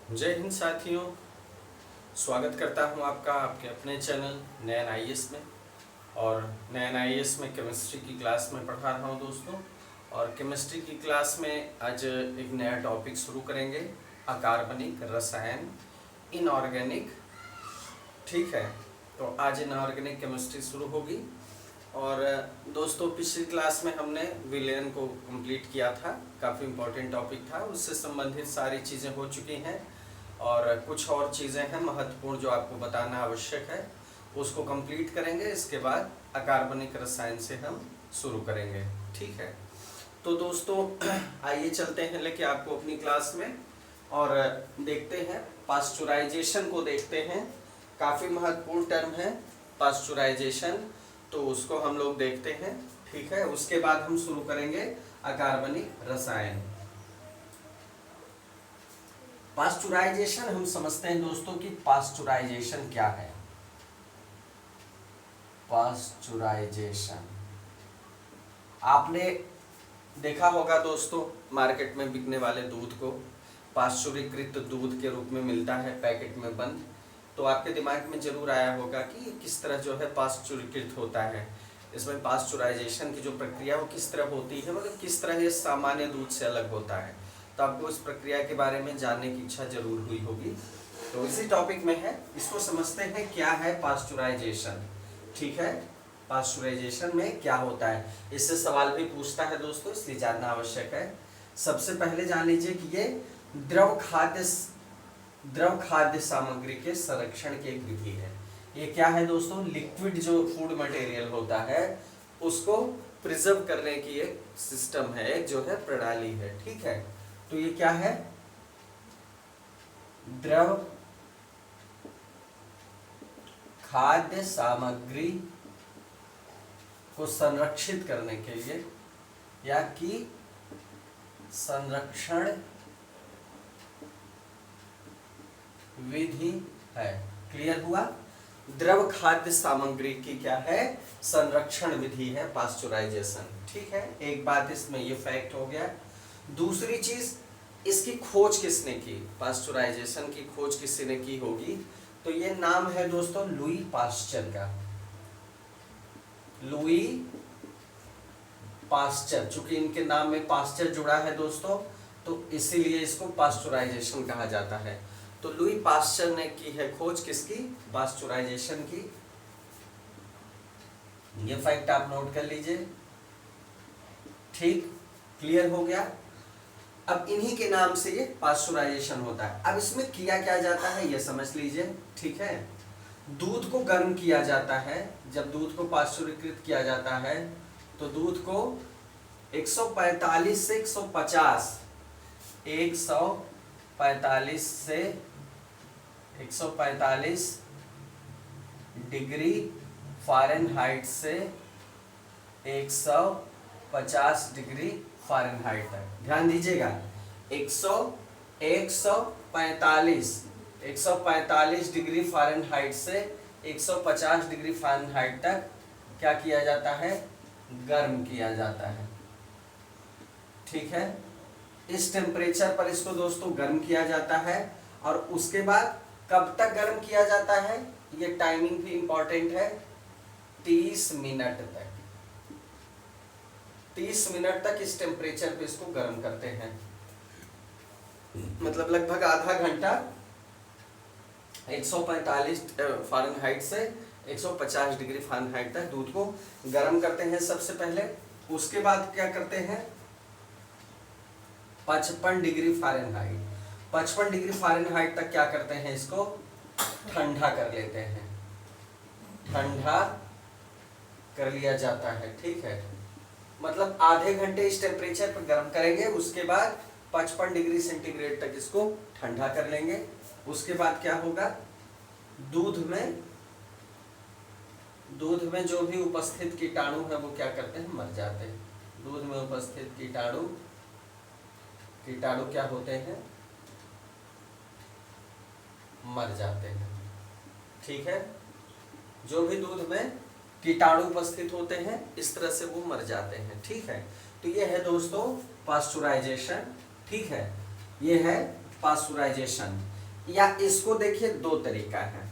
जय हिंद साथियों। स्वागत करता हूं आपका आपके अपने चैनल नयन आईएएस में। और नयन आईएएस में केमिस्ट्री की क्लास में पढ़ा रहा हूं दोस्तों। और केमिस्ट्री की क्लास में आज एक नया टॉपिक शुरू करेंगे, अकार्बनिक रसायन, इनऑर्गेनिक। ठीक है, तो आज इनऑर्गेनिक केमिस्ट्री शुरू होगी। और दोस्तों पिछली क्लास में हमने विलयन को कंप्लीट किया था, काफ़ी इम्पोर्टेंट टॉपिक था, उससे संबंधित सारी चीज़ें हो चुकी हैं। और कुछ और चीज़ें हैं महत्वपूर्ण जो आपको बताना आवश्यक है, उसको कंप्लीट करेंगे। इसके बाद अकार्बनिक रसायन से हम शुरू करेंगे। ठीक है, तो दोस्तों आइए चलते हैं लेके आपको अपनी क्लास में और देखते हैं पास्चुराइजेशन को देखते हैं। काफ़ी महत्वपूर्ण टर्म है पास्चुराइजेशन, तो उसको हम लोग देखते हैं। ठीक है, उसके बाद हम शुरू करेंगे अकार्बनिक रसायन। पास्चुराइजेशन हम समझते हैं दोस्तों कि पास्चुराइजेशन क्या है। पास्चुराइजेशन आपने देखा होगा दोस्तों, मार्केट में बिकने वाले दूध को पाश्चुरीकृत दूध के रूप में मिलता है पैकेट में बंद। तो आपके दिमाग में जरूर आया होगा कि किस तरह जो है पाश्चुरीकृत होता है। इसमें पास्चुराइजेशन की जो प्रक्रिया वो किस तरह होती है, मतलब किस तरह ये सामान्य दूध से अलग होता है। तो आपको इस प्रक्रिया के बारे में जानने की इच्छा जरूर हुई होगी, तो इसी टॉपिक में है। इसको समझते हैं क्या है पास्चुराइजेशन। ठीक है, पास्चुराइजेशन में क्या होता है, इससे सवाल भी पूछता है दोस्तों, इसलिए जानना आवश्यक है। सबसे पहले जान लीजिए कि ये द्रव खाद्य सामग्री के संरक्षण की एक विधि है। ये क्या है दोस्तों, लिक्विड जो फूड मटेरियल होता है उसको प्रिजर्व करने की एक सिस्टम है, एक जो है प्रणाली है। ठीक है, तो ये क्या है, द्रव खाद्य सामग्री को संरक्षित करने के लिए या कि संरक्षण विधि है। क्लियर हुआ, द्रव खाद्य सामग्री की क्या है, संरक्षण विधि है पास्चुराइजेशन। ठीक है, एक बात इसमें ये फैक्ट हो गया। दूसरी चीज, इसकी खोज किसने की, पास्चुराइजेशन की खोज किसने की होगी, तो ये नाम है दोस्तों लुई पास्चर का। लुई पास्चर, चूंकि इनके नाम में पास्चर जुड़ा है दोस्तों, तो इसीलिए इसको पास्चुराइजेशन कहा जाता है। तो लुई पास्चर ने की है खोज किसकी, पास्चुराइजेशन की। ये फैक्ट आप नोट कर लीजिए। ठीक, क्लियर हो गया। अब इन्हीं के नाम से ये पास्चुराइजेशन होता है। अब इसमें किया क्या जाता है ये समझ लीजिए। ठीक है, दूध को गर्म किया जाता है। जब दूध को पास्चुरीकृत किया जाता है तो दूध को 145 से 150 डिग्री फ़ारेनहाइट से 150 डिग्री फ़ारेनहाइट तक, ध्यान दीजिएगा। 145 डिग्री फ़ारेनहाइट से 150 डिग्री फ़ारेनहाइट तक क्या किया जाता है, गर्म किया जाता है। ठीक है, इस टेम्परेचर पर इसको दोस्तों गर्म किया जाता है। और उसके बाद कब तक गर्म किया जाता है, ये टाइमिंग भी इंपॉर्टेंट है, 30 मिनट तक। 30 मिनट तक इस टेम्परेचर पे इसको गर्म करते हैं, मतलब लगभग आधा घंटा 145 फ़ारेनहाइट से 150 डिग्री फ़ारेनहाइट तक दूध को गर्म करते हैं सबसे पहले। उसके बाद क्या करते हैं, 55 डिग्री फ़ारेनहाइट 55 डिग्री फ़ारेनहाइट तक क्या करते हैं, इसको ठंडा कर लेते हैं। ठंडा कर लिया जाता है। ठीक है, मतलब आधे घंटे इस टेम्परेचर पर गर्म करेंगे, उसके बाद 55 डिग्री सेंटीग्रेड तक इसको ठंडा कर लेंगे। उसके बाद क्या होगा, दूध में जो भी उपस्थित कीटाणु है वो क्या करते हैं, मर जाते हैं। दूध में उपस्थित कीटाणु क्या होते हैं, मर जाते हैं। ठीक है, जो भी दूध में कीटाणु उपस्थित होते हैं इस तरह से वो मर जाते हैं। ठीक है, तो ये है दोस्तों पास्चुराइजेशन। ठीक है, ये है पास्चुराइजेशन। या इसको देखिए, दो तरीका है।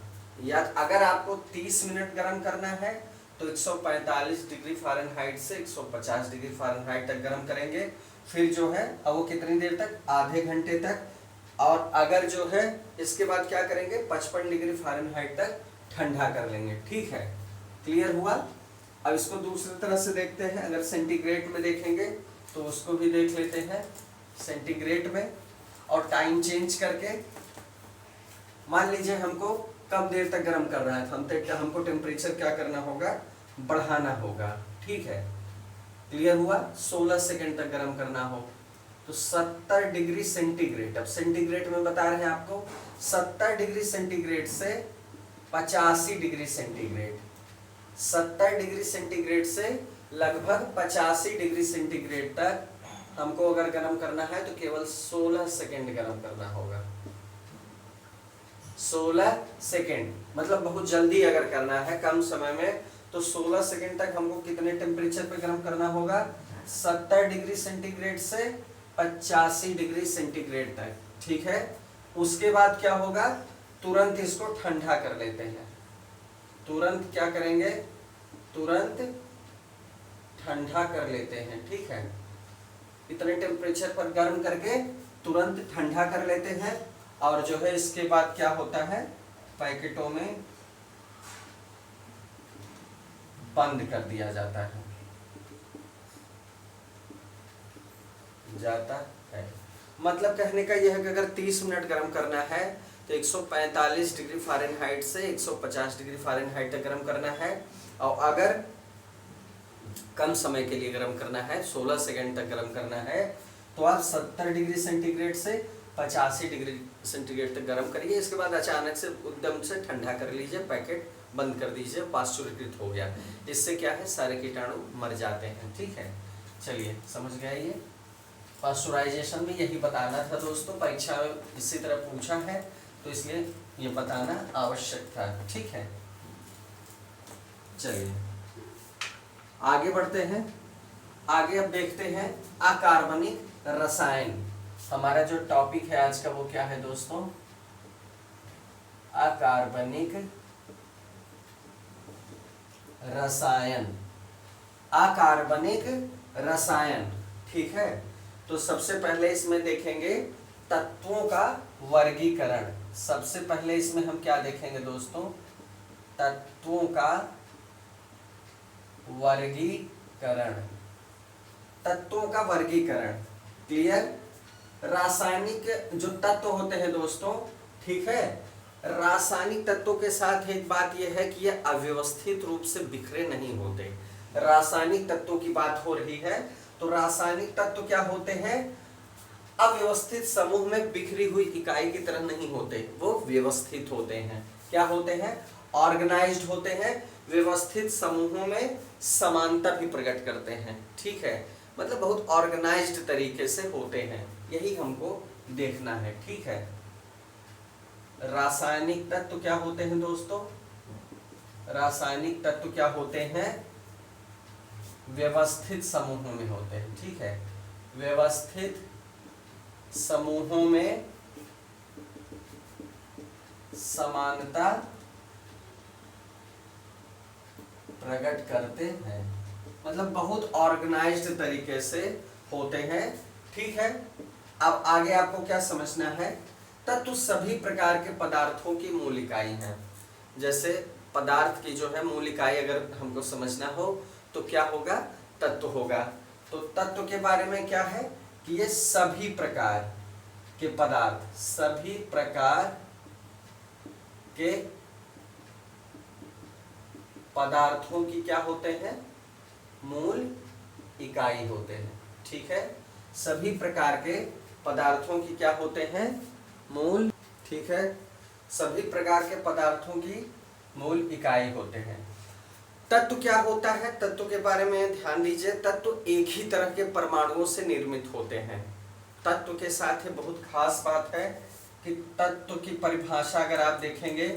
या अगर आपको 30 मिनट गर्म करना है तो 145 डिग्री फ़ारेनहाइट से 150 डिग्री फ़ारेनहाइट तक गर्म करेंगे। फिर जो है अब वो कितनी देर तक, आधे घंटे तक। और अगर जो है इसके बाद क्या करेंगे, 55 डिग्री फ़ारेनहाइट तक ठंडा कर लेंगे। ठीक है, क्लियर हुआ। अब इसको दूसरी तरह से देखते हैं, अगर सेंटीग्रेड में देखेंगे तो उसको भी देख लेते हैं सेंटीग्रेड में। और टाइम चेंज करके मान लीजिए हमको कम देर तक गर्म कर रहा है, हमको टेम्परेचर क्या करना होगा, बढ़ाना होगा। ठीक है, क्लियर हुआ। 16 सेकंड तक गर्म करना हो तो 70 डिग्री सेंटीग्रेड, अब सेंटीग्रेड में बता रहे हैं आपको, 70 डिग्री सेंटीग्रेड से 85 डिग्री सेंटीग्रेड, 70 डिग्री सेंटीग्रेड से लगभग 85 डिग्री सेंटीग्रेड तक हमको अगर गर्म करना है तो केवल 16 सेकंड गर्म करना होगा। 16 सेकंड मतलब बहुत जल्दी अगर करना है कम समय में तो 16 सेकंड तक हमको कितने टेम्परेचर पे गर्म करना होगा, 70 डिग्री सेंटीग्रेड से 85 डिग्री सेंटीग्रेड तक। ठीक है, उसके बाद क्या होगा, तुरंत इसको ठंडा कर लेते हैं। तुरंत क्या करेंगे, तुरंत ठंडा कर लेते हैं। ठीक है, इतने टेम्परेचर पर गर्म करके तुरंत ठंडा कर लेते हैं। और जो है इसके बाद क्या होता है, पैकेटों में बंद कर दिया जाता है, मतलब कहने का यह है कि अगर 30 मिनट गर्म करना है तो 145 डिग्री फ़ारेनहाइट से 150 डिग्री फ़ारेनहाइट तक गर्म करना है। और अगर कम समय के लिए गर्म करना है, 16 सेकंड तक गर्म करना है, तो आप 70 डिग्री सेंटीग्रेड से 85 डिग्री सेंटीग्रेड तक गर्म करिए। इसके बाद अचानक से एकदम से ठंडा कर लीजिए, पैकेट बंद कर दीजिए, पाश्चुरीकृत हो गया। इससे क्या है, सारे कीटाणु मर जाते हैं। ठीक है, चलिए समझ गए। ये पाश्चुराइजेशन में यही बताना था दोस्तों, परीक्षा में इसी तरह पूछा है तो इसलिए ये बताना आवश्यक था। ठीक है, चलिए आगे बढ़ते हैं। आगे अब देखते हैं अकार्बनिक रसायन। हमारा जो टॉपिक है आज का वो क्या है दोस्तों, अकार्बनिक रसायन। अकार्बनिक रसायन, ठीक है। तो सबसे पहले इसमें देखेंगे तत्वों का वर्गीकरण। सबसे पहले इसमें हम क्या देखेंगे दोस्तों, तत्वों का वर्गीकरण। तत्वों का वर्गीकरण, क्लियर। रासायनिक जो तत्व होते हैं दोस्तों, ठीक है, रासायनिक तत्वों के साथ एक बात यह है कि यह अव्यवस्थित रूप से बिखरे नहीं होते। रासायनिक तत्वों की बात हो रही है तो रासायनिक तत्व क्या होते हैं, अव्यवस्थित समूह में बिखरी हुई इकाई की तरह नहीं होते, वो व्यवस्थित होते हैं। क्या होते हैं, ऑर्गेनाइज्ड होते हैं, व्यवस्थित समूहों में समानता भी प्रकट करते हैं। ठीक है, मतलब बहुत ऑर्गेनाइज्ड तरीके से होते हैं, यही हमको देखना है। ठीक है, रासायनिक तत्व क्या होते हैं दोस्तों, रासायनिक तत्व क्या होते हैं, व्यवस्थित समूहों में होते हैं। ठीक है, व्यवस्थित समूहों में समानता प्रकट करते हैं, मतलब बहुत ऑर्गेनाइज्ड तरीके से होते हैं। ठीक है, अब आगे आपको क्या समझना है, तत्व सभी प्रकार के पदार्थों की मूल इकाई हैं। जैसे पदार्थ की जो है मूल इकाई अगर हमको समझना हो तो क्या होगा, तत्व होगा। तो तत्व के बारे में क्या है कि ये सभी प्रकार के पदार्थ, सभी प्रकार के पदार्थों की क्या होते हैं, मूल इकाई होते हैं। ठीक है, सभी प्रकार के पदार्थों की क्या होते हैं, मूल, ठीक है, सभी प्रकार के पदार्थों की मूल इकाई होते हैं। तत्व क्या होता है, तत्व के बारे में ध्यान दीजिए। तत्व एक ही तरह के परमाणुओं से निर्मित होते हैं। तत्व के साथ ये बहुत खास बात है कि तत्व की परिभाषा अगर आप देखेंगे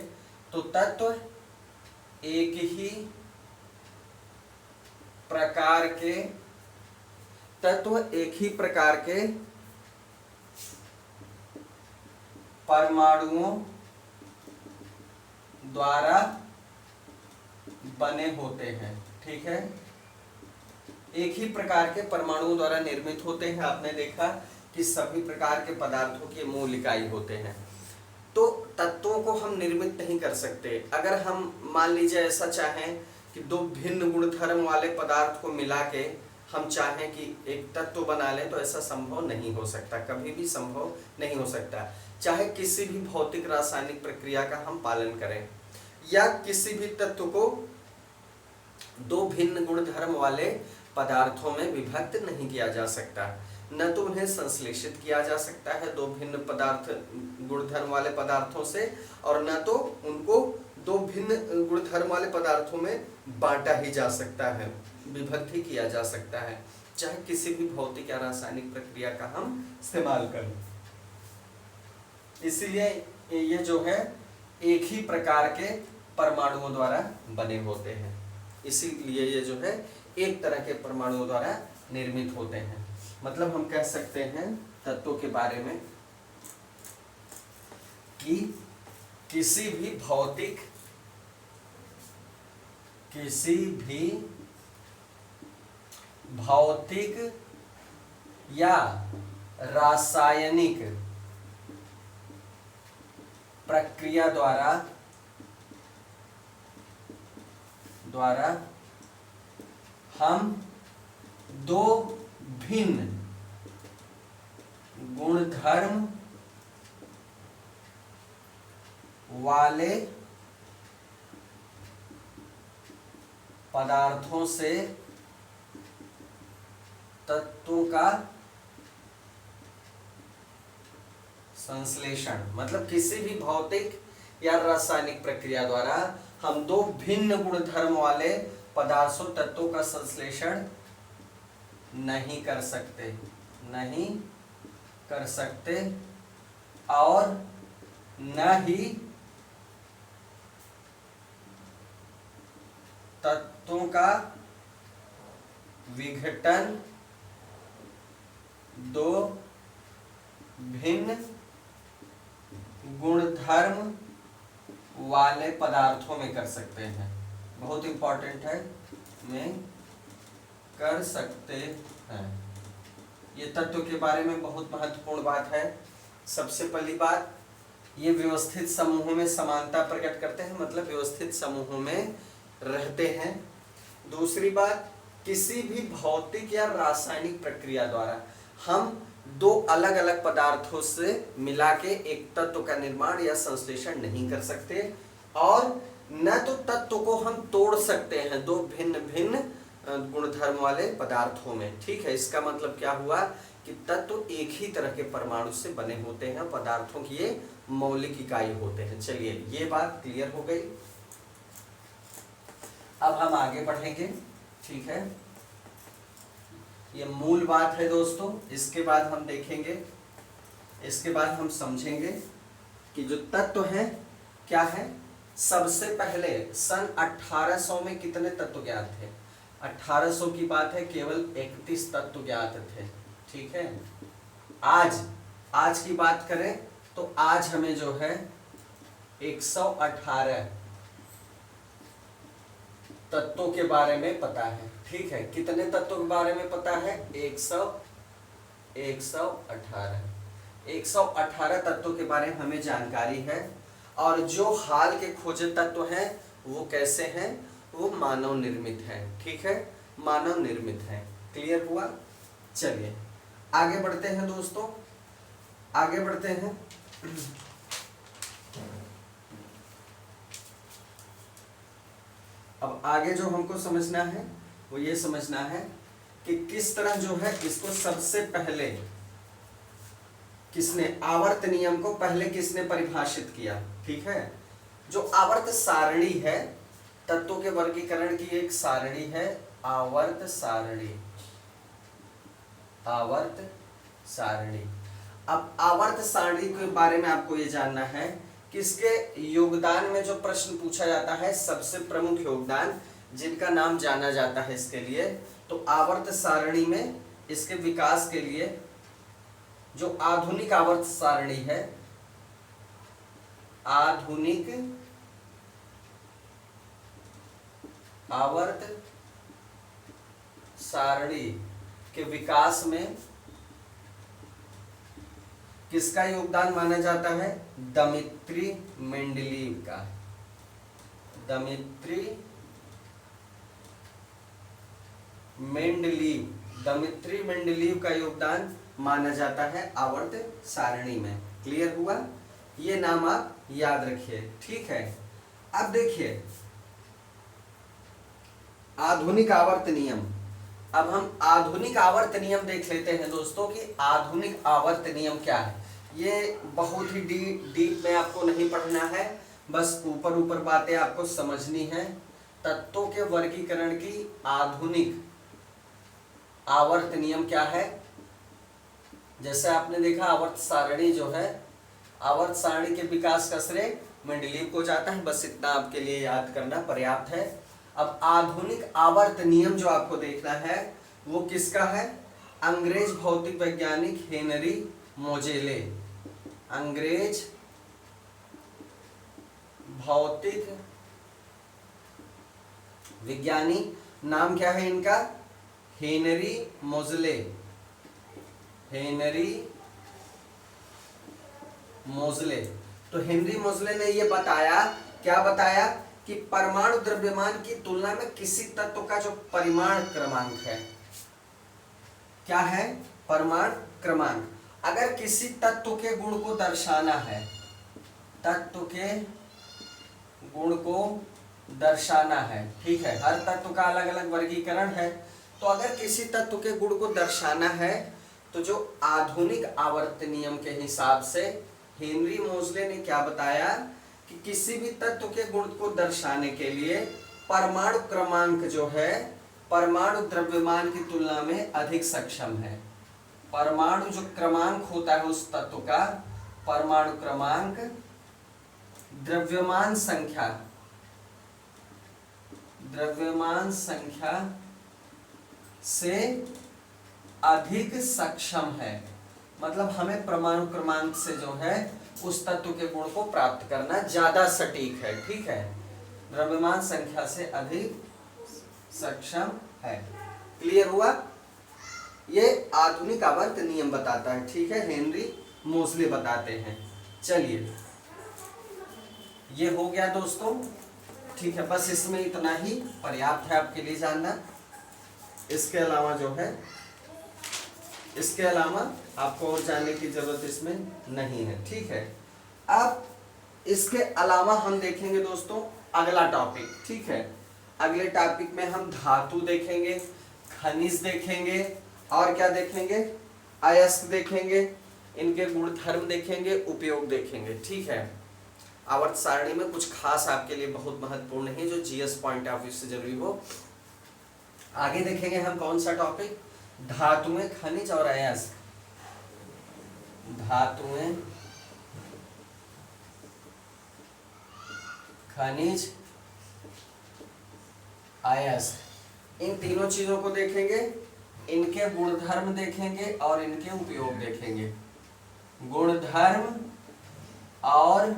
तो तत्व एक ही प्रकार के, तत्व एक ही प्रकार के परमाणुओं द्वारा बने होते हैं। ठीक है, एक ही प्रकार के परमाणुओं द्वारा निर्मित होते हैं। आपने देखा कि सभी प्रकार के पदार्थों के मूल इकाई होते हैं। तो तत्वों को हम निर्मित नहीं कर सकते। अगर हम मान लीजिए ऐसा चाहें कि दो भिन्न गुणधर्म वाले पदार्थ को मिला के हम चाहें कि एक तत्व बना लें, तो ऐसा संभव नहीं हो सकता, कभी भी संभव नहीं हो सकता। चाहे किसी भी भौतिक रासायनिक प्रक्रिया का हम पालन करें, या किसी भी तत्व को दो भिन्न गुणधर्म वाले पदार्थों में विभक्त नहीं किया जा सकता। न तो उन्हें संश्लेषित किया जा सकता है दो भिन्न पदार्थ गुणधर्म वाले पदार्थों से, और न तो उनको दो भिन्न गुणधर्म वाले पदार्थों में बांटा ही जा सकता है, विभक्त ही किया जा सकता है, चाहे किसी भी भौतिक या रासायनिक प्रक्रिया का हम इस्तेमाल करें। इसलिए ये जो है एक ही प्रकार के परमाणुओं द्वारा बने होते हैं, इसीलिए ये जो है एक तरह के परमाणुओं द्वारा निर्मित होते हैं। मतलब हम कह सकते हैं तत्वों के बारे में कि किसी भी भौतिक या रासायनिक प्रक्रिया द्वारा हम दो भिन्न गुणधर्म वाले पदार्थों से तत्वों का संश्लेषण, मतलब किसी भी भौतिक या रासायनिक प्रक्रिया द्वारा हम दो भिन्न गुणधर्म वाले पदार्थों तत्वों का संश्लेषण नहीं कर सकते और न ही तत्वों का विघटन दो भिन्न गुणधर्म वाले पदार्थों में कर सकते हैं। बहुत इंपॉर्टेंट है, में कर सकते हैं। ये तत्व के बारे में बहुत महत्वपूर्ण बात है। सबसे पहली बात, ये व्यवस्थित समूहों में समानता प्रकट करते हैं, मतलब व्यवस्थित समूहों में रहते हैं। दूसरी बात, किसी भी भौतिक या रासायनिक प्रक्रिया द्वारा हम दो अलग अलग पदार्थों से मिला के एक तत्व का निर्माण या संश्लेषण नहीं कर सकते, और न तो तत्व को हम तोड़ सकते हैं दो भिन्न भिन्न गुणधर्म वाले पदार्थों में। ठीक है, इसका मतलब क्या हुआ कि तत्व एक ही तरह के परमाणु से बने होते हैं, पदार्थों की ये मौलिक इकाई होते हैं। चलिए, ये बात क्लियर हो गई। अब हम आगे बढ़ेंगे। ठीक है, ये मूल बात है दोस्तों। इसके बाद हम देखेंगे, इसके बाद हम समझेंगे कि जो तत्व है क्या है। सबसे पहले सन 1800 में कितने तत्व ज्ञात थे? 1800 की बात है, केवल 31 तत्व ज्ञात थे। ठीक है, आज की बात करें तो आज हमें जो है 118 तत्वों के बारे में पता है। ठीक है, कितने तत्वों के बारे में पता है? 118 तत्वों के बारे में हमें जानकारी है। और जो हाल के खोजे तत्व हैं वो कैसे हैं? वो मानव निर्मित है। ठीक है, मानव निर्मित है। क्लियर हुआ? चलिए आगे बढ़ते हैं दोस्तों, आगे बढ़ते हैं। अब आगे जो हमको समझना है वो ये समझना है कि किस तरह जो है इसको सबसे पहले किसने आवर्त नियम को पहले किसने परिभाषित किया। ठीक है, जो आवर्त सारणी है, तत्वों के वर्गीकरण की एक सारणी है, आवर्त सारणी। आवर्त सारणी। अब आवर्त सारणी के बारे में आपको ये जानना है कि इसके योगदान में जो प्रश्न पूछा जाता है, सबसे प्रमुख योगदान जिनका नाम जाना जाता है इसके लिए, तो आवर्त सारणी में इसके विकास के लिए जो आधुनिक आवर्त सारणी है आधुनिक आवर्त सारणी के विकास में किसका योगदान माना जाता है? दमित्री मेंडलीव का। दमित्री मेंडलीव का योगदान माना जाता है आवर्त सारणी में। क्लियर हुआ? ये नाम आप याद रखिए, ठीक है। अब देखिए आधुनिक आवर्त नियम। अब हम आधुनिक आवर्त नियम देख लेते हैं दोस्तों कि आधुनिक आवर्त नियम क्या है। ये बहुत ही डीप में आपको नहीं पढ़ना है, बस ऊपर ऊपर बातें आपको समझनी है। तत्वों के वर्गीकरण की आधुनिक आवर्त नियम क्या है? जैसे आपने देखा आवर्त सारणी जो है, आवर्त सारणी के विकास का श्रेय मेंडलीव को जाता है। बस इतना आपके लिए याद करना पर्याप्त है। अब आधुनिक आवर्त नियम जो आपको देखना है वो किसका है? अंग्रेज भौतिक वैज्ञानिक हेनरी मोजेले। अंग्रेज भौतिक विज्ञानी, नाम क्या है इनका? हेनरी मोजले। हेनरी मोजले। तो हेनरी मोजले ने ये बताया, क्या बताया? कि परमाणु द्रव्यमान की तुलना में किसी तत्व का जो परिमाण क्रमांक है, क्या है? परमाणु क्रमांक। अगर किसी तत्व के गुण को दर्शाना है, तत्व के गुण को दर्शाना है, ठीक है, हर तत्व का अलग अलग वर्गीकरण है। तो अगर किसी तत्व के गुण को दर्शाना है तो जो आधुनिक आवर्त नियम के हिसाब से हेनरी मोजले ने क्या बताया कि किसी भी तत्व के गुण को दर्शाने के लिए परमाणु क्रमांक जो है परमाणु द्रव्यमान की तुलना में अधिक सक्षम है। परमाणु जो क्रमांक होता है उस तत्व का, परमाणु क्रमांक द्रव्यमान संख्या से अधिक सक्षम है। मतलब हमें परमाणु क्रमांक से जो है उस तत्व के गुण को प्राप्त करना ज्यादा सटीक है, ठीक है। द्रव्यमान संख्या से अधिक सक्षम है। क्लियर हुआ? ये आधुनिक आवर्त नियम बताता है, ठीक है, हेनरी मोजले बताते हैं। चलिए ये हो गया दोस्तों, ठीक है, बस इसमें इतना ही पर्याप्त है आपके लिए जानना। इसके अलावा जो है, इसके अलावा आपको और जानने की जरूरत इसमें नहीं है, ठीक है। अब इसके अलावा हम देखेंगे दोस्तों अगला टॉपिक, ठीक है। अगले टॉपिक में हम धातु देखेंगे, खनिज देखेंगे, और क्या देखेंगे? अयस्क देखेंगे, इनके गुणधर्म देखेंगे, उपयोग देखेंगे, ठीक है। आवर्त सारणी में कुछ खास आपके लिए बहुत महत्वपूर्ण है जो जीएस पॉइंट ऑफ व्यू से जरूरी हो। आगे देखेंगे हम कौन सा टॉपिक? धातुएं, खनिज और अयस्क। धातुएं, खनिज, अयस्क, इन तीनों चीजों को देखेंगे, इनके गुणधर्म देखेंगे और इनके उपयोग देखेंगे। गुणधर्म और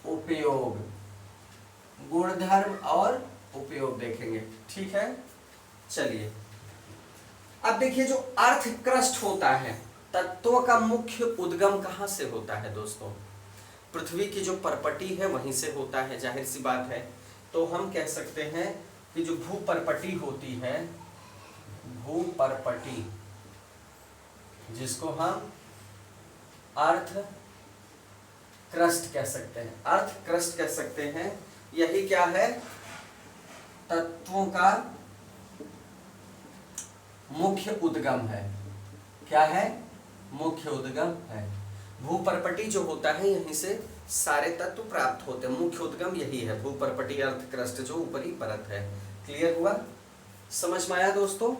उपयोग, गुणधर्म और उपयोग देखेंगे, ठीक है। चलिए अब देखिए जो अर्थ क्रस्ट होता है, तत्वों का मुख्य उद्गम कहां से होता है दोस्तों? पृथ्वी की जो परपटी है वहीं से होता है, जाहिर सी बात है। तो हम कह सकते हैं कि जो भूपरपटी होती है, भूपरपटी, जिसको हम अर्थ क्रस्ट कह सकते हैं, अर्थ क्रस्ट कह सकते हैं, यही क्या है? तत्वों का मुख्य उद्गम है। क्या है? मुख्य उद्गम है। भूपरपटी जो होता है यहीं से सारे तत्व प्राप्त होते हैं, मुख्य उद्गम यही है, भूपरपटी अर्थ क्रस्ट जो ऊपरी परत है। क्लियर हुआ? समझ में आया दोस्तों?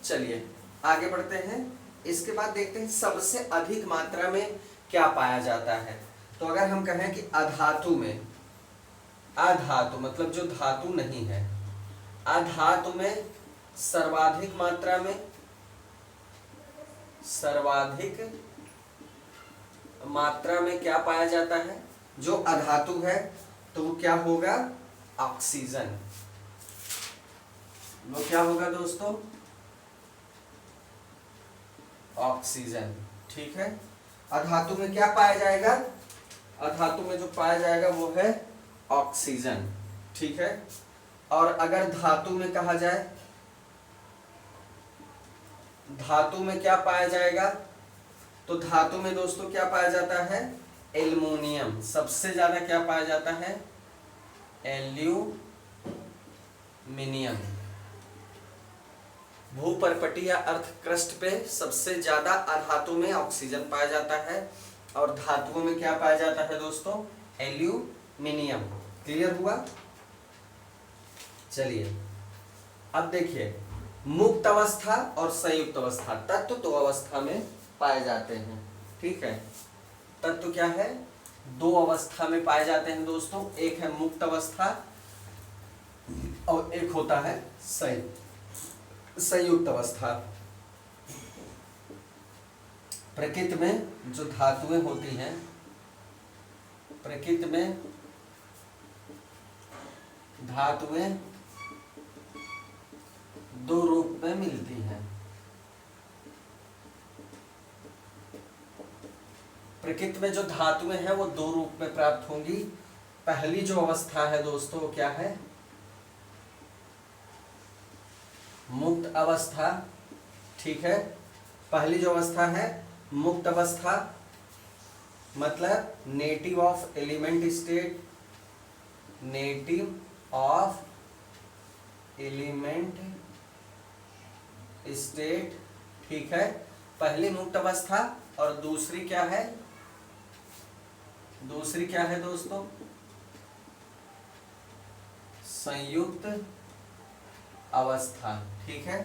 चलिए आगे बढ़ते हैं। इसके बाद देखते हैं सबसे अधिक मात्रा में क्या पाया जाता है। तो अगर हम कहें कि अधातु में, अधातु मतलब जो धातु नहीं है, अधातु में सर्वाधिक मात्रा में, सर्वाधिक मात्रा में क्या पाया जाता है, जो अधातु है तो वो क्या होगा, ऑक्सीजन। वो क्या होगा दोस्तों, ऑक्सीजन। ठीक है, अधातु में क्या पाया जाएगा, अधातु में जो पाया जाएगा वो है ऑक्सीजन। ठीक है, और अगर धातु में कहा जाए, धातु में क्या पाया जाएगा, तो धातु में दोस्तों क्या पाया जाता है, एल्युमिनियम। सबसे ज्यादा क्या पाया जाता है, एल्यूमिनियम। भूपर्पटी या अर्थ क्रस्ट पे सबसे ज्यादा अधातु में ऑक्सीजन पाया जाता है और धातुओं में क्या पाया जाता है दोस्तों, एल्यूमिनियम। क्लियर हुआ। चलिए अब देखिए, मुक्त अवस्था और संयुक्त अवस्था, तत्व दो अवस्था में पाए जाते हैं। ठीक है, तत्व क्या है, दो अवस्था में पाए जाते हैं दोस्तों, एक है मुक्त अवस्था और एक होता है संयुक्त अवस्था। प्रकृति में जो धातुएं होती हैं, प्रकृति में धातुएं दो रूप में मिलती हैं। प्रकृति में जो धातुएं हैं वो दो रूप में प्राप्त होंगी। पहली जो अवस्था है दोस्तों वो क्या है, मुक्त अवस्था। ठीक है, पहली जो अवस्था है मुक्त अवस्था, मतलब native of element state, native of element state. ठीक है, पहली मुक्त अवस्था। और दूसरी क्या है, दूसरी क्या है दोस्तों, संयुक्त अवस्था। ठीक है,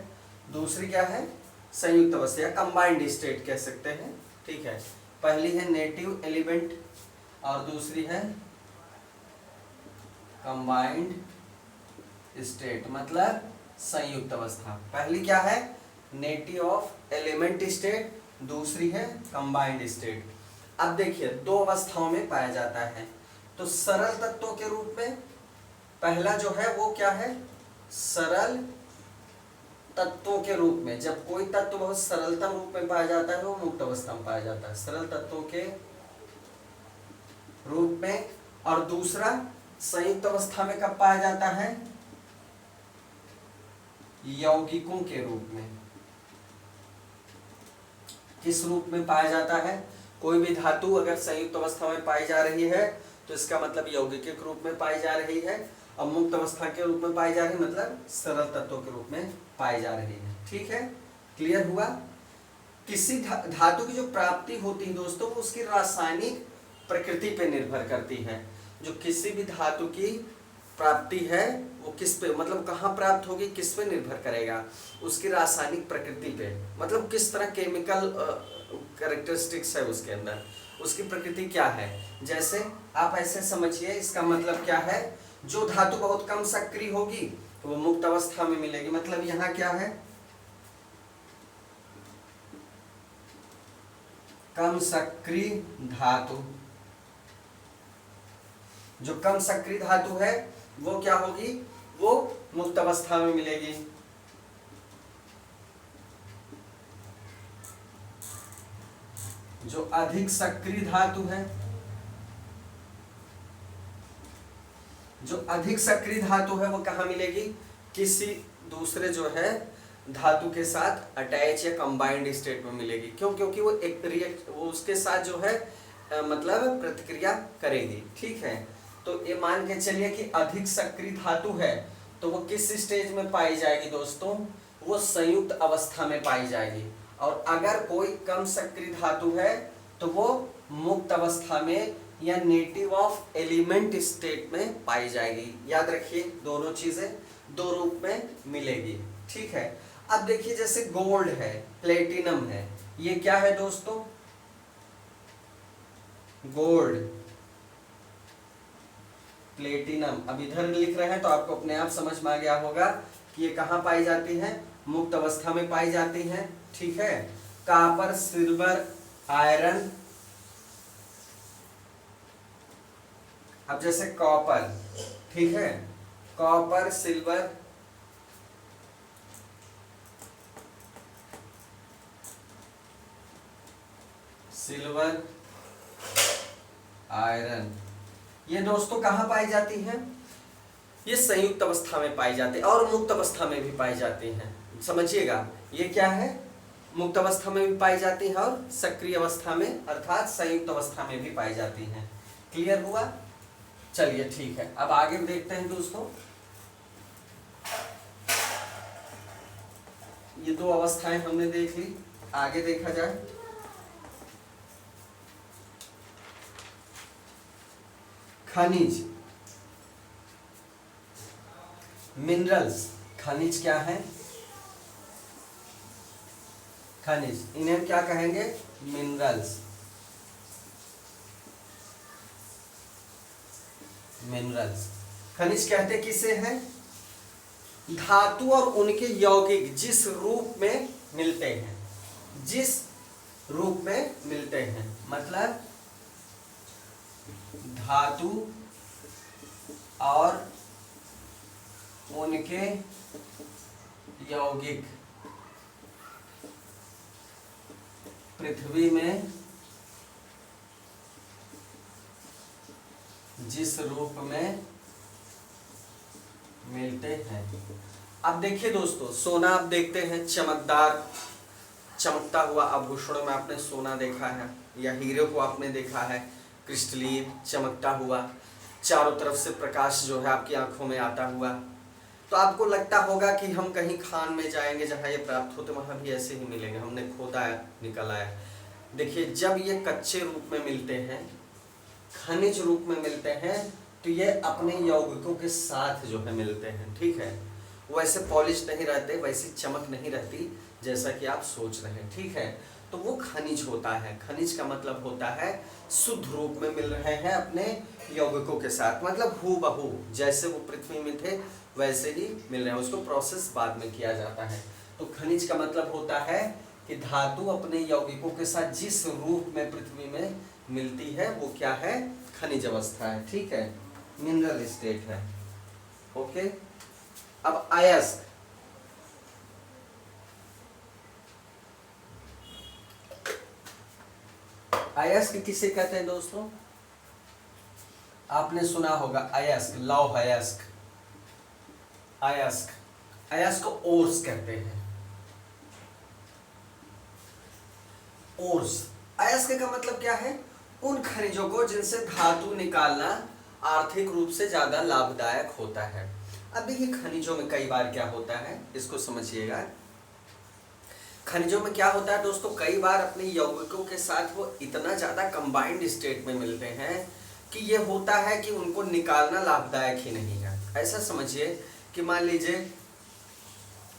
दूसरी क्या है, संयुक्त अवस्था या कंबाइंड स्टेट कह सकते हैं। ठीक है, पहली है नेटिव एलिमेंट और दूसरी है कंबाइंड स्टेट, मतलब संयुक्त अवस्था। पहली क्या है, नेटिव ऑफ एलिमेंट स्टेट, दूसरी है कंबाइंड स्टेट। अब देखिए दो अवस्थाओं में पाया जाता है, तो सरल तत्वों के रूप में पहला जो है वो क्या है, सरल तत्वों के रूप में। जब कोई तत्व बहुत सरलतम रूप में पाया जाता है वो मुक्त अवस्था में पाया जाता है, सरल तत्वों के रूप में। और दूसरा संयुक्त अवस्था में कब पाया जाता है, यौगिकों के रूप में। किस रूप में पाया जाता है, कोई भी धातु अगर संयुक्त अवस्था में पाई जा रही है तो इसका मतलब यौगिक के रूप में पाई जा रही है, और मुक्त अवस्था के रूप में पाई जा रही है मतलब सरल तत्वों के रूप में पाई जा रही है। ठीक है, क्लियर हुआ। किसी धातु की जो प्राप्ति होती है दोस्तों वो उसकी रासायनिक प्रकृति पे निर्भर करती है। जो किसी भी धातु की प्राप्ति है वो किस पे, मतलब कहाँ प्राप्त होगी, किस पे निर्भर करेगा, उसकी रासायनिक प्रकृति पे, मतलब किस तरह केमिकल कैरेक्टरिस्टिक्स है उसके अंदर, उसकी प्रकृति क्या है। जैसे आप ऐसे समझिए, इसका मतलब क्या है, जो धातु बहुत कम सक्रिय होगी वो मुक्त अवस्था में मिलेगी। मतलब यहाँ क्या है, कम सक्रिय धातु। जो कम सक्रिय धातु है वो क्या होगी, वो मुक्त अवस्था में मिलेगी। जो अधिक सक्रिय धातु है, जो अधिक सक्रिय धातु है वो कहाँ मिलेगी, किसी दूसरे जो है धातु के साथ अटैच या कंबाइंड स्टेट में मिलेगी। क्यों, क्योंकि वो एक रिएक्ट, वो उसके साथ जो है मतलब प्रतिक्रिया करेगी। ठीक है, तो ये मान के चलिए कि अधिक सक्रिय धातु है तो वो किस स्टेज में पाई जाएगी दोस्तों, वो संयुक्त अवस्था में पाई जाएगी। और अगर कोई कम सक्रिय धातु है तो वो मुक्त अवस्था में या नेटिव ऑफ एलिमेंट स्टेट में पाई जाएगी। याद रखिए दोनों चीजें दो रूप में मिलेगी। ठीक है, अब देखिए जैसे गोल्ड है, प्लेटिनम है, ये क्या है दोस्तों, गोल्ड, प्लेटिनम। अब इधर लिख रहे हैं तो आपको अपने आप समझ में आ गया होगा कि ये कहाँ पाई जाती है, मुक्त अवस्था में पाई जाती है। ठीक है, कॉपर, सिल्वर, आयरन, अब जैसे कॉपर, ठीक है, कॉपर, सिल्वर, सिल्वर, आयरन, ये दोस्तों कहाँ पाई जाती हैं? ये संयुक्त अवस्था में पाई जाती है और मुक्त अवस्था में भी पाई जाती हैं। समझिएगा, ये क्या है? मुक्त अवस्था में भी पाई जाती है और सक्रिय अवस्था में अर्थात संयुक्त अवस्था में भी पाई जाती हैं। क्लियर हुआ? चलिए ठीक है, अब आगे देखते हैं दोस्तों। ये दो अवस्थाएं हमने देख ली, आगे देखा जाए। खनिज, मिनरल्स, खनिज क्या है? खनिज, इन्हें क्या कहेंगे? Minerals, minerals. खनिज कहते किसे हैं? धातु और उनके यौगिक जिस रूप में मिलते हैं, जिस रूप में मिलते हैं, मतलब धातु और उनके यौगिक पृथ्वी में जिस रूप में मिलते हैं। अब देखिए दोस्तों, सोना आप देखते हैं चमकदार, चमकता हुआ आभूषणों में आपने सोना देखा है, या हीरे को आपने देखा है क्रिस्टलीय चमकता हुआ, चारों तरफ से प्रकाश जो है आपकी आंखों में आता हुआ। तो आपको लगता होगा कि हम कहीं खान में जाएंगे जहां ये प्राप्त होते, वहां भी ऐसे ही मिलेंगे, हमने खोदा है, निकल आया। देखिए, जब ये कच्चे रूप में मिलते हैं, खनिज रूप में मिलते हैं, तो ये अपने यौगिकों के साथ जो है मिलते हैं, ठीक है। वैसे पॉलिश नहीं रहते, वैसी चमक नहीं रहती जैसा कि आप सोच रहे हैं, ठीक है। तो वो खनिज होता है। खनिज का मतलब होता है शुद्ध रूप में मिल रहे हैं अपने यौगिकों के साथ, मतलब हूबहू जैसे वो पृथ्वी में थे वैसे ही मिल रहे हैं। उसको प्रोसेस बाद में किया जाता है। तो खनिज का मतलब होता है कि धातु अपने यौगिकों के साथ जिस रूप में पृथ्वी में मिलती है वो क्या है? खनिज अवस्था है, ठीक है, मिनरल स्टेट है। ओके, अब अयस्क, अयस्क किसे कहते हैं दोस्तों? आपने सुना होगा अयस्क, लौह अयस्क, अयस्क, अयस्क को ओर्स कहते हैं। ओर्स, अयस्क का मतलब क्या है? उन खनिजों को जिनसे धातु निकालना आर्थिक रूप से ज्यादा लाभदायक होता है। अब देखिए, खनिजों में कई बार क्या होता है, इसको समझिएगा। खनिजों में क्या होता है दोस्तों, कई बार अपने यौगिकों के साथ वो इतना ज्यादा कंबाइंड स्टेट में मिलते हैं कि ये होता है कि उनको निकालना लाभदायक ही नहीं है। ऐसा समझिए कि मान लीजिए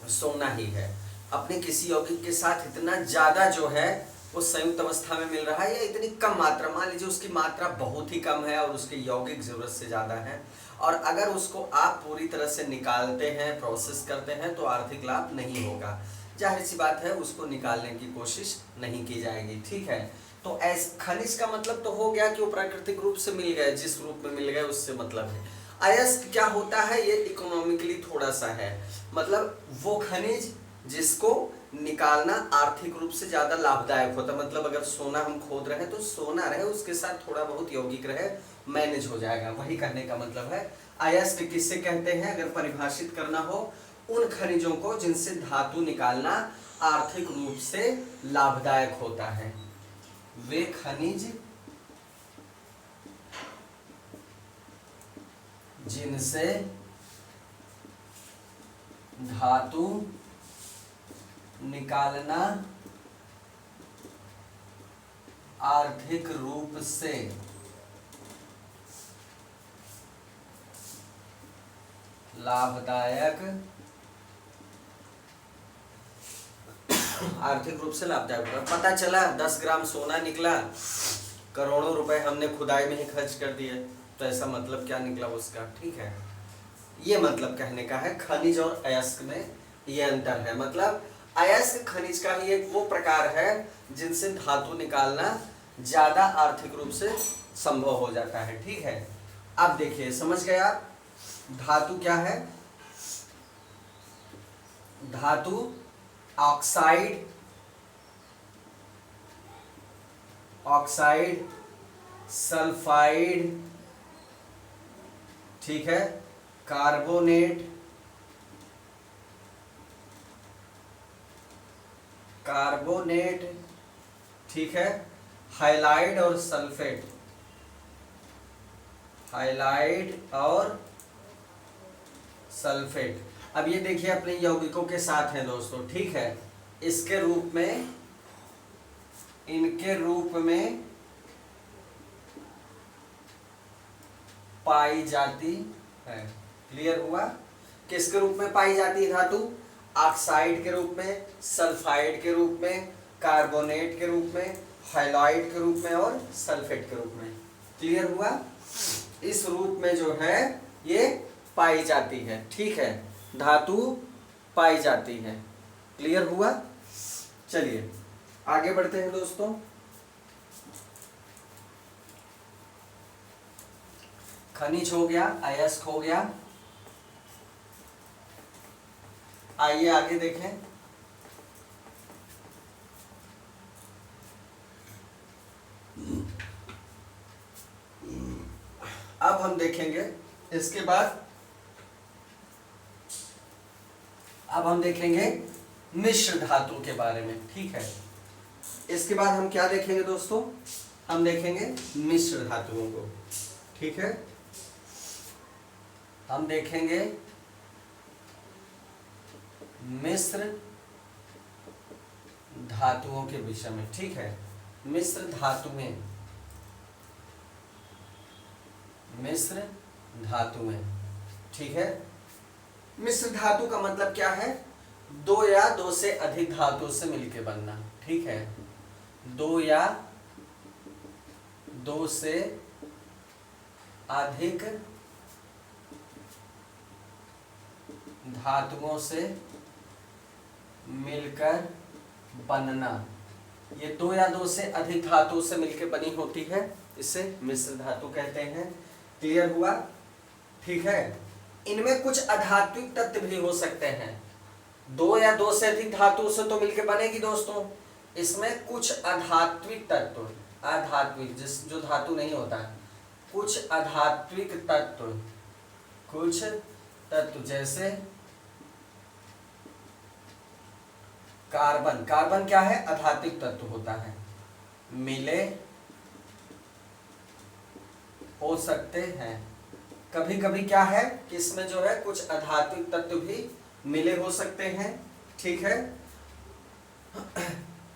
सोना ही है, अपने किसी यौगिक के साथ इतना ज्यादा जो है वो संयुक्त अवस्था में मिल रहा है, या इतनी कम मात्रा, मान लीजिए उसकी मात्रा बहुत ही कम है और उसके यौगिक जरूरत से ज्यादा है, और अगर उसको आप पूरी तरह से निकालते हैं, प्रोसेस करते हैं, तो आर्थिक लाभ नहीं होगा। जाहिर सी बात है, उसको निकालने की कोशिश नहीं की जाएगी, ठीक है। तो खनिज का मतलब तो हो गया कि वो प्राकृतिक रूप से मिल गए, जिस रूप में मिल गए उससे मतलब है। अयस्क क्या होता है? ये इकोनॉमिकली थोड़ा सा है, मतलब वो खनिज जिसको निकालना आर्थिक रूप से ज्यादा लाभदायक होता है। मतलब अगर सोना हम खोद रहे हैं तो सोना रहे, उसके साथ थोड़ा बहुत यौगिक रहे, मैनेज हो जाएगा, वही कहने का मतलब है। अयस्क किससे कहते हैं अगर परिभाषित करना हो? उन खनिजों को जिनसे धातु निकालना आर्थिक रूप से लाभदायक होता है। वे खनिज जिनसे धातु निकालना आर्थिक रूप से लाभदायक, आर्थिक रूप से लाभदायक होगा। पता चला 10 ग्राम सोना निकला, करोड़ों रुपए हमने खुदाई में ही खर्च कर दिए, तो ऐसा मतलब क्या निकला उसका, ठीक है। ये मतलब कहने का है। खनिज और अयस्क में ये अंतर है, मतलब अयस्क खनिज का ही एक वो प्रकार है जिनसे धातु निकालना ज्यादा आर्थिक रूप से संभव हो जाता है, ठीक है। अब देखिए, समझ गए आप धातु क्या है? धातु ऑक्साइड, ऑक्साइड, सल्फाइड, ठीक है, कार्बोनेट, कार्बोनेट, ठीक है, हाइलाइड और सल्फेट, हाइलाइड और सल्फेट। अब ये देखिए अपने यौगिकों के साथ हैं दोस्तों, ठीक है। इसके रूप में, इनके रूप में पाई जाती है। क्लियर हुआ? किसके रूप में पाई जाती है धातु? ऑक्साइड के रूप में, सल्फाइड के रूप में, कार्बोनेट के रूप में, हाइलाइड के रूप में और सल्फेट के रूप में। क्लियर हुआ? इस रूप में जो है ये पाई जाती है, ठीक है, धातु पाई जाती है। क्लियर हुआ? चलिए आगे बढ़ते हैं दोस्तों। खनिज हो गया, अयस्क हो गया। आइए आगे देखें। अब हम देखेंगे इसके बाद, अब हम देखेंगे मिश्र धातु के बारे में, ठीक है। इसके बाद हम क्या देखेंगे दोस्तों? हम देखेंगे मिश्र धातुओं को, ठीक है। हम देखेंगे मिश्र धातुओं के विषय में, ठीक है। मिश्र धातुएं, मिश्र धातुएं, ठीक है। मिश्र धातु का मतलब क्या है? दो या दो से अधिक धातु से मिलकर बनना, ठीक है। दो या दो से अधिक धातुओं से मिलकर बनना, ये दो या दो से अधिक धातु से मिलकर बनी होती है, इसे मिश्र धातु कहते हैं। क्लियर हुआ? ठीक है। इनमें कुछ अधात्विक तत्व भी हो सकते हैं। दो या दो से अधिक धातु से तो मिलकर बनेगी दोस्तों, इसमें कुछ अधात्विक तत्व, अधात्विक जो धातु नहीं होता है, कुछ अधात्विक तत्व, कुछ तत्व जैसे कार्बन। कार्बन क्या है? अधात्विक तत्व होता है, मिले हो सकते हैं। कभी कभी क्या है कि इसमें जो है कुछ अधात्विक तत्व भी मिले हो सकते हैं, ठीक है।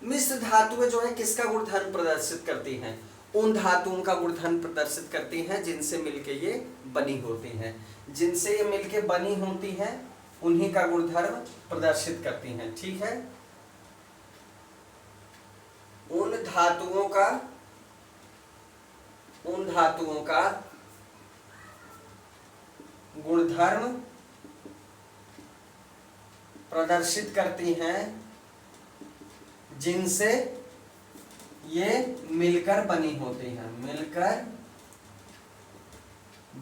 मिश्र धातुएं जो है किसका गुणधर्म प्रदर्शित करती हैं? उन धातुओं का गुणधर्म प्रदर्शित करती हैं जिनसे मिलके ये बनी होती हैं। जिनसे ये मिलके बनी होती हैं उन्हीं का गुणधर्म प्रदर्शित करती हैं, ठीक है। उन धातुओं का गुणधर्म प्रदर्शित करती हैं जिनसे ये मिलकर बनी होती हैं, मिलकर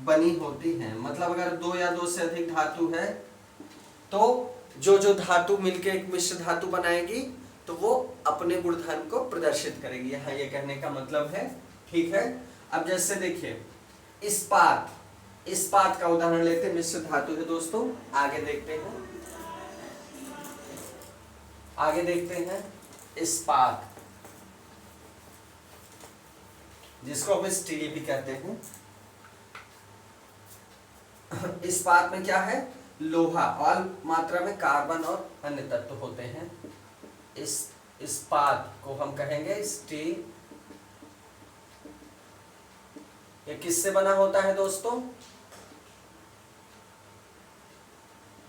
बनी होती हैं। मतलब अगर दो या दो से अधिक धातु है तो जो धातु मिलकर एक मिश्र धातु बनाएगी तो वो अपने गुणधर्म को प्रदर्शित करेगी, यहाँ ये कहने का मतलब है, ठीक है। अब जैसे देखिए इस्पात, इस्पात का उदाहरण लेते हैं, मिश्र धातु है दोस्तों। आगे देखते हैं, आगे देखते हैं इस्पात, जिसको हम स्टील भी कहते हैं। इस्पात में क्या है? लोहा और मात्रा में कार्बन और अन्य तत्व होते हैं। इस इस्पात को हम कहेंगे स्टील। ये किससे बना होता है दोस्तों?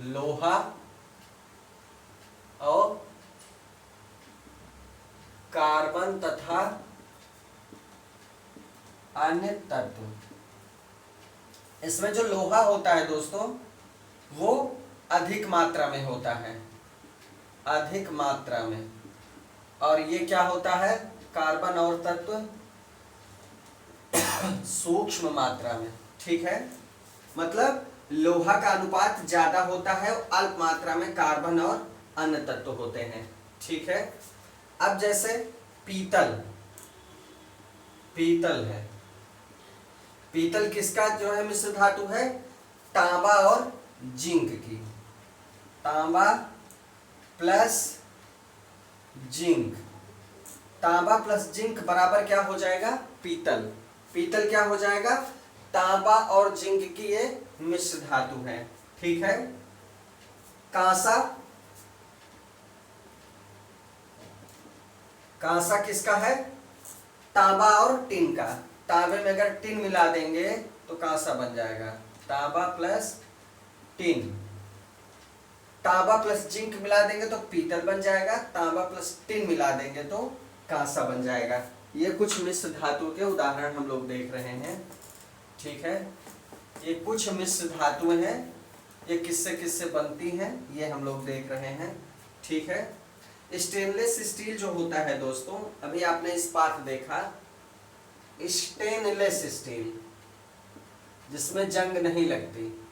लोहा और कार्बन तथा अन्य तत्व। इसमें जो लोहा होता है दोस्तों वो अधिक मात्रा में होता है, अधिक मात्रा में, और ये क्या होता है? कार्बन और तत्व सूक्ष्म मात्रा में, ठीक है, मतलब लोहा का अनुपात ज्यादा होता है और अल्प मात्रा में कार्बन और अन्य तत्व होते हैं। ठीक है, अब जैसे पीतल, पीतल है, पीतल किसका जो है मिश्र धातु है? तांबा और जिंक की। तांबा प्लस जिंक, तांबा प्लस जिंक बराबर क्या हो जाएगा? पीतल। पीतल क्या हो जाएगा? तांबा और जिंक की ये मिश्र धातु है। ठीक है, कांसा, कांसा किसका है? तांबा और टिन का। तांबे में अगर टिन मिला देंगे तो कांसा बन जाएगा, तांबा प्लस टिन। तांबा प्लस जिंक मिला देंगे तो पीतल बन जाएगा, तांबा प्लस टिन मिला देंगे तो कांसा बन जाएगा। ये कुछ मिश्र धातु के उदाहरण हम लोग देख रहे हैं। ठीक है, ये कुछ मिश्र धातुएं हैं, ये किससे किससे बनती हैं ये हम लोग देख रहे हैं। ठीक है, स्टेनलेस स्टील जो होता है दोस्तों, अभी आपने इस पाठ देखा, स्टेनलेस स्टील जिसमें जंग नहीं लगती,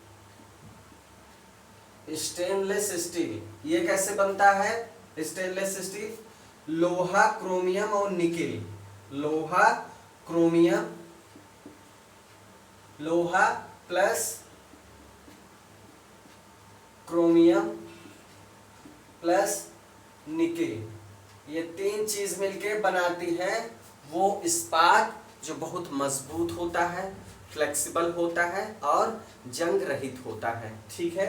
स्टेनलेस स्टील ये कैसे बनता है? स्टेनलेस स्टील लोहा, क्रोमियम और निकेल, लोहा, क्रोमियम, लोहा प्लस क्रोमियम प्लस निकेल, ये तीन चीज मिलके बनाती है वो इस्पात जो बहुत मजबूत होता है, फ्लेक्सिबल होता है और जंग रहित होता है। ठीक है,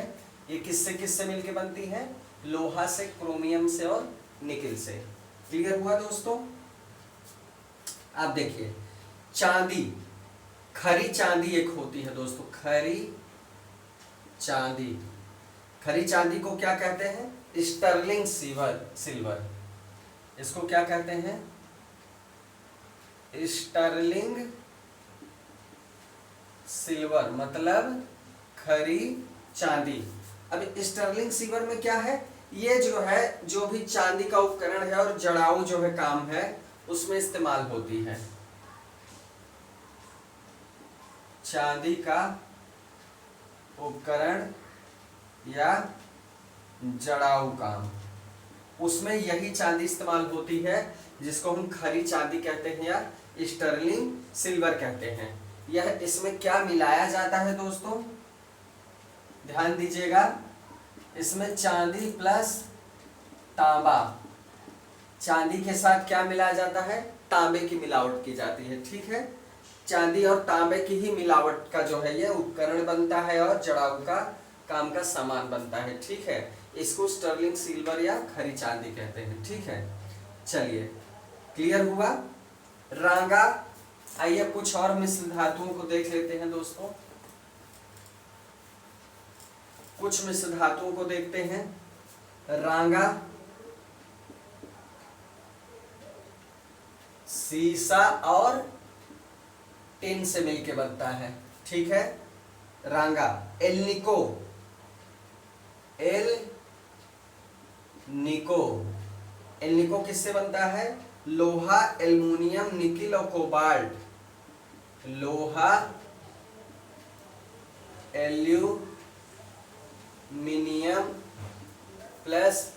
ये किससे किससे मिलके बनती है? लोहा से, क्रोमियम से और निकेल से। क्लियर हुआ दोस्तों? आप देखिए, चांदी, खरी चांदी एक होती है दोस्तों, खरी चांदी। खरी चांदी को क्या कहते हैं? Sterling silver. इसको क्या कहते हैं? स्टर्लिंग सिल्वर, मतलब खरी चांदी। अब स्टर्लिंग सिल्वर में क्या है? ये जो है, जो भी चांदी का उपकरण है और जड़ाऊ जो है काम है उसमें इस्तेमाल होती है। चांदी का उपकरण या जड़ाऊ काम, उसमें यही चांदी इस्तेमाल होती है जिसको हम खरी चांदी कहते हैं या स्टर्लिंग सिल्वर कहते हैं। यह इसमें क्या मिलाया जाता है दोस्तों? ध्यान दीजिएगा, इसमें चांदी प्लस तांबा, चांदी के साथ क्या मिलाया जाता है? तांबे की मिलावट की जाती है। ठीक है, चांदी और तांबे की ही मिलावट का जो है ये उपकरण बनता है और जड़ाऊ का काम का सामान बनता है। ठीक है, इसको स्टर्लिंग सिल्वर या खरी चांदी कहते हैं। ठीक है, चलिए क्लियर हुआ? रांगा, आइए कुछ और मिश्र धातुओं को देख लेते हैं दोस्तों। कुछ मिश्र धातुओं को देखते हैं। रांगा सीसा और टिन से मिलके बनता है। ठीक है, रांगा। एल्निको, एल्निको किससे बनता है? लोहा, एल्युमिनियम, निकिल और कोबाल्ट। लोहा, aluminium plus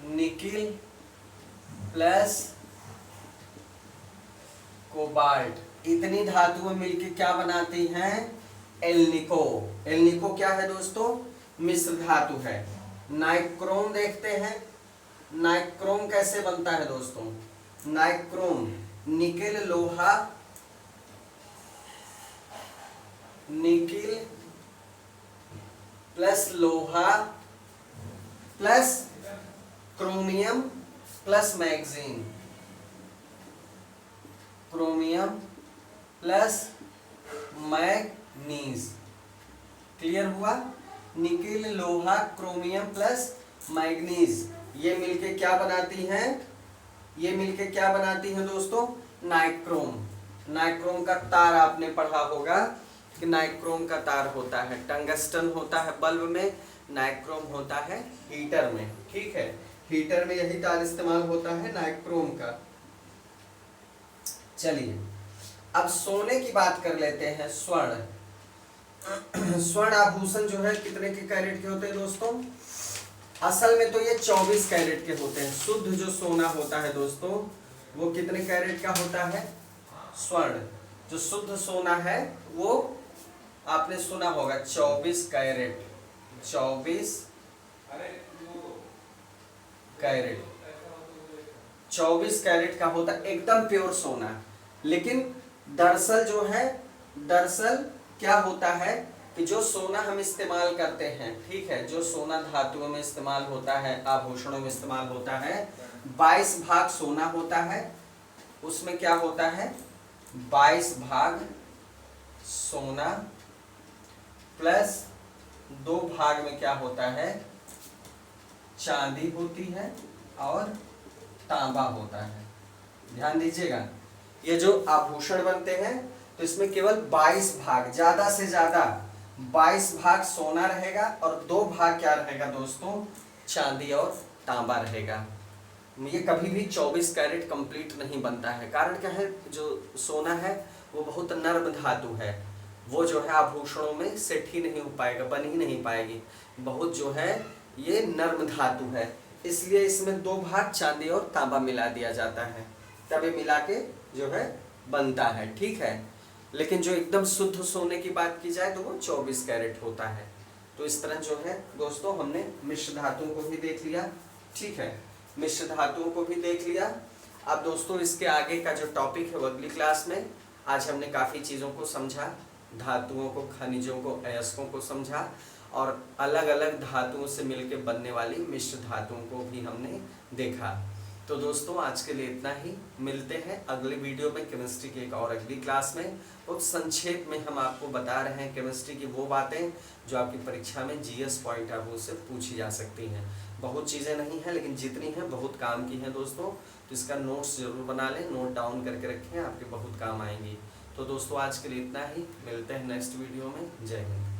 nickel plus cobalt, इतनी धातुएं मिलके क्या बनाती हैं? एल्निको। एल्निको क्या है दोस्तों? मिश्र धातु है। नाइक्रोम देखते हैं, नाइक्रोम कैसे बनता है दोस्तों? नाइक्रोम निकेल, लोहा, निकिल प्लस लोहा plus chromium plus manganese, chromium plus manganese. Clear हुआ? निकिल, लोहा, क्रोमियम प्लस मैग्नीज, ये मिलके क्या बनाती हैं? ये मिलके क्या बनाती हैं दोस्तों? नाइक्रोम। नाइक्रोम का तार आपने पढ़ा होगा कि नाइक्रोम का तार होता है, टंगस्टन होता है बल्ब में, नाइक्रोम होता है हीटर में। ठीक है, हीटर में यही तार इस्तेमाल होता है नाइक्रोम का। चलिए अब सोने की बात कर लेते हैं। स्वर्ण स्वर्ण आभूषण जो है कितने के कैरेट के होते हैं दोस्तों? असल में तो ये 24 कैरेट के होते हैं। शुद्ध जो सोना होता है दोस्तों वो कितने कैरेट का होता है? स्वर्ण जो शुद्ध सोना है वो आपने सुना होगा 24 कैरेट, 24 कैरेट, 24 कैरेट का होता है एकदम प्योर सोना। लेकिन दरअसल जो है, दरअसल क्या होता है कि जो सोना हम इस्तेमाल करते हैं, ठीक है, जो सोना धातुओं में इस्तेमाल होता है, आभूषणों में इस्तेमाल होता है, 22 भाग सोना होता है। उसमें क्या होता है? 22 भाग सोना प्लस 2 भाग में क्या होता है? चांदी होती है और तांबा होता है। ध्यान दीजिएगा, ये जो आभूषण बनते हैं तो इसमें केवल 22 भाग, ज्यादा से ज्यादा 22 भाग सोना रहेगा और 2 भाग क्या रहेगा दोस्तों? चांदी और तांबा रहेगा। ये कभी भी 24 कैरेट कंप्लीट नहीं बनता है। कारण क्या है? जो सोना है वो बहुत नर्म धातु है, वो जो है आभूषणों में सेट ही नहीं हो पाएगा, बन ही नहीं पाएगी। बहुत जो है ये नर्म धातु है, इसलिए इसमें 2 भाग चांदी और तांबा मिला दिया जाता है, तभी मिला के जो है बनता है, ठीक है। लेकिन जो एकदम शुद्ध सोने की बात की जाए तो वो 24 कैरेट होता है। तो इस तरह जो है दोस्तों हमने मिश्र धातुओं को भी देख लिया, ठीक है, मिश्र धातुओं को भी देख लिया। अब दोस्तों इसके आगे का जो टॉपिक है वो अगली क्लास में। आज हमने काफ़ी चीज़ों को समझा, धातुओं को, खनिजों को, अयस्कों को समझा और अलग अलग धातुओं से मिलकर बनने वाली मिश्र धातुओं को भी हमने देखा। तो दोस्तों आज के लिए इतना ही, मिलते हैं अगले वीडियो में केमिस्ट्री की एक और अगली क्लास में। बहुत संक्षेप में हम आपको बता रहे हैं केमिस्ट्री की वो बातें जो आपकी परीक्षा में जीएस पॉइंट ऑफ व्यू से पूछी जा सकती हैं। बहुत चीज़ें नहीं हैं लेकिन जितनी हैं बहुत काम की हैं दोस्तों। तो इसका नोट्स जरूर बना लें, नोट डाउन करके रखें, आपके बहुत काम आएंगी। तो दोस्तों आज के लिए इतना ही, मिलते हैं नेक्स्ट वीडियो में। जय हिंद।